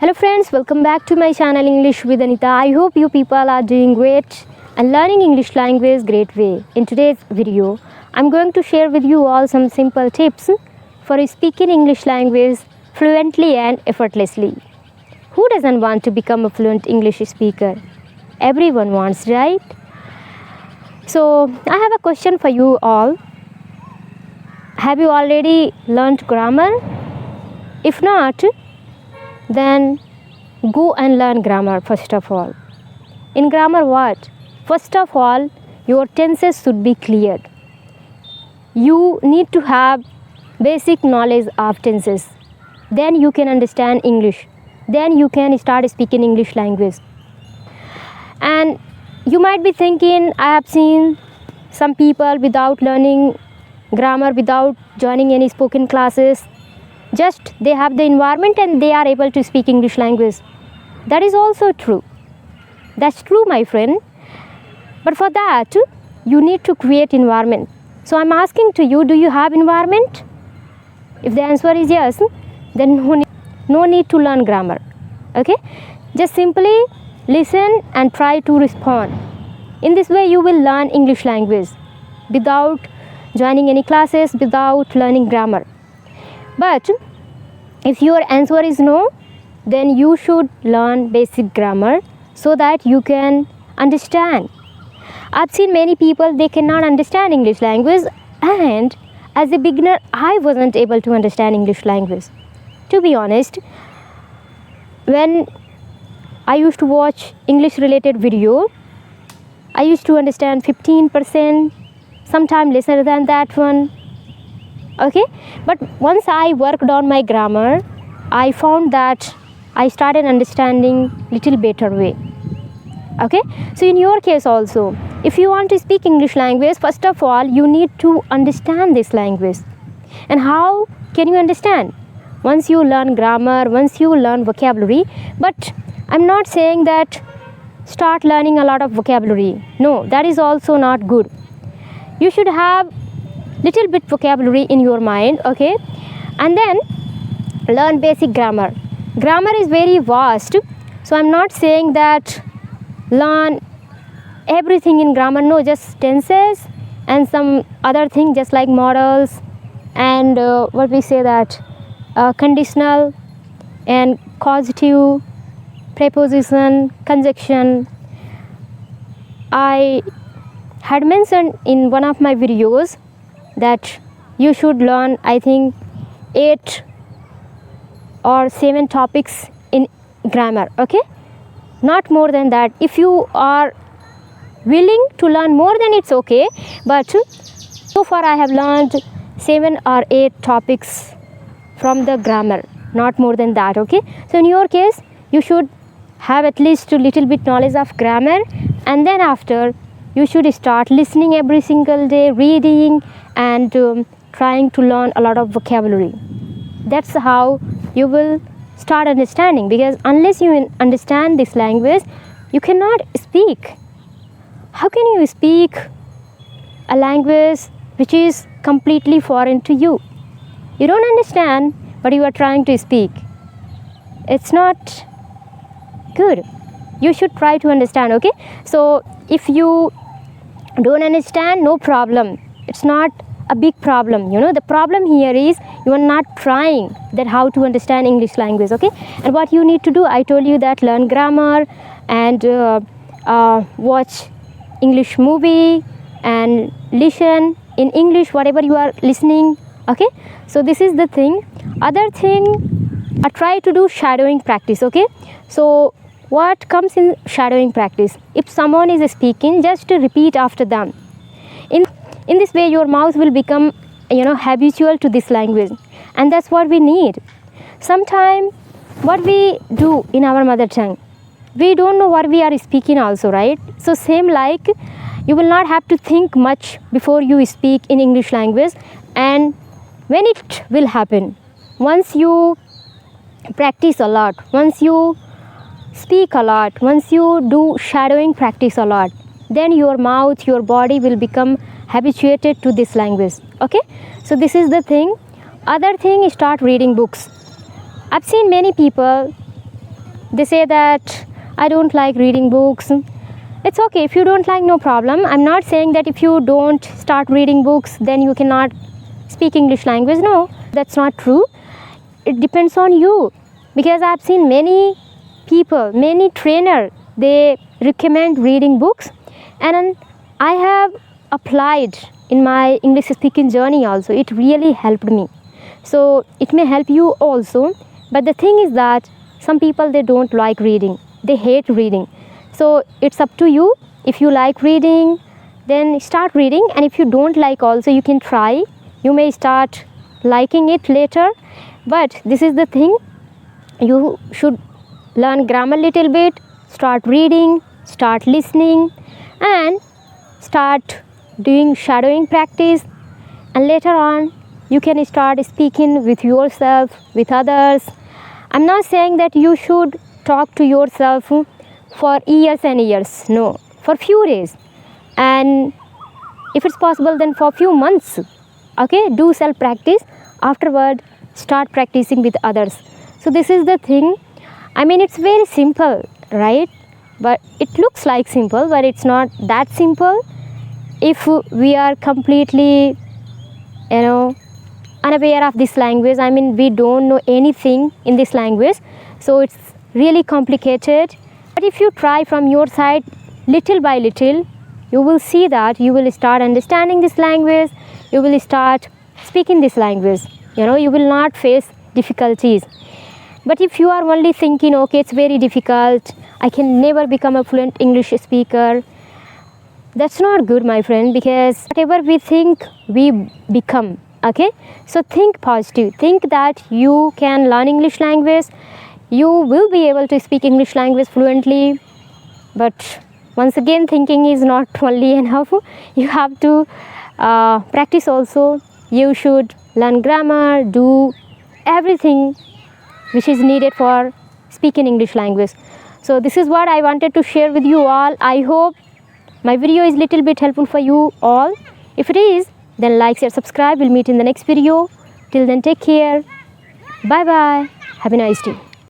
Hello friends, welcome back to my channel English with Anita. I hope you people are doing great and learning English language great way. In today's video, I'm going to share with you all some simple tips for speaking English language fluently and effortlessly. Who doesn't want to become a fluent English speaker? Everyone wants, right? So, I have a question for you all. Have you already learned grammar? If not, then go and learn grammar first of all. In grammar what? First of all, your tenses should be cleared. You need to have basic knowledge of tenses. Then you can understand English. Then you can start speaking English language. And you might be thinking, I have seen some people without learning grammar, without joining any spoken classes, just they have the environment and they are able to speak English language. That is also true. That's true, my friend. But for that, you need to create environment. So I'm asking to you, do you have environment? If the answer is yes, then no need to learn grammar. Okay? Just simply listen and try to respond. In this way, you will learn English language without joining any classes, without learning grammar. But if your answer is no, then you should learn basic grammar so that you can understand. I've seen many people, they cannot understand English language, and as a beginner, I wasn't able to understand English language. To be honest, when I used to watch English related video, I used to understand 15%, sometimes lesser than that one. Okay, but once I worked on my grammar, I found that I started understanding little better way. Okay, so in your case also, if you want to speak English language, first of all you need to understand this language. And how can you understand? Once you learn grammar, once you learn vocabulary. But I'm not saying that start learning a lot of vocabulary. No, that is also not good. You should have little bit vocabulary in your mind, okay, and then learn basic grammar. Grammar is very vast, so I'm not saying that learn everything in grammar. No, just tenses and some other thing, just like modals and what we say that conditional and causative, preposition, conjunction. I had mentioned in one of my videos that you should learn, I think, 8 or 7 topics in grammar, okay? Not more than that. If you are willing to learn more, then it's okay. But so far I have learned 7 or 8 topics from the grammar, not more than that, okay? So in your case, you should have at least a little bit knowledge of grammar, and then after you should start listening every single day, reading and trying to learn a lot of vocabulary. That's how you will start understanding, because unless you understand this language, you cannot speak. How can you speak a language which is completely foreign to you? You don't understand, but you are trying to speak. It's not good. You should try to understand, okay? So if you don't understand, no problem. It's not a big problem. You know, the problem here is you are not trying that how to understand English language, okay? And what you need to do, I told you that learn grammar and watch English movie and listen in English whatever you are listening, okay? So this is the thing. Other thing, I try to do shadowing practice, okay? So what comes in shadowing practice? If someone is speaking, just repeat after them. In this way, your mouth will become, habitual to this language, and that's what we need. Sometimes, what we do in our mother tongue, we don't know what we are speaking also, right? So same like, you will not have to think much before you speak in English language, and when it will happen, once you practice a lot, once you speak a lot, once you do shadowing practice a lot, then your mouth, your body will become habituated to this language, okay? So this is the thing. Other thing is start reading books. I've seen many people they say that I don't like reading books. It's okay, if you don't like, no problem. I'm not saying that if you don't start reading books then you cannot speak English language. No, that's not true. It depends on you, because I've seen many people, many trainers, they recommend reading books, and I have applied in my English speaking journey also. It really helped me. So it may help you also. But the thing is that some people, they don't like reading, they hate reading. So it's up to you. If you like reading, then start reading, and if you don't like also, you can try. You may start liking it later. But this is the thing, you should learn grammar little bit, start reading, start listening, and start doing shadowing practice, and later on you can start speaking with yourself, with others. I'm not saying that you should talk to yourself for years and years. No, for few days, and if it's possible then for few months. Okay, do self practice. Afterward, start practicing with others. So this is the thing. I mean, it's very simple, right? But it looks like simple, but it's not that simple if we are completely, unaware of this language. I mean, we don't know anything in this language, so it's really complicated. But if you try from your side little by little, you will see that you will start understanding this language, you will start speaking this language. You will not face difficulties. But if you are only thinking, okay, it's very difficult, I can never become a fluent English speaker, that's not good, my friend, because whatever we think, we become. Okay, so think positive, think that you can learn English language, you will be able to speak English language fluently. But once again, thinking is not only enough. You have to practice also. You should learn grammar, do everything which is needed for speaking English language. So this is what I wanted to share with you all. I hope my video is little bit helpful for you all. If it is, then like, share, subscribe. We'll meet in the next video. Till then, take care. Bye bye. Have a nice day.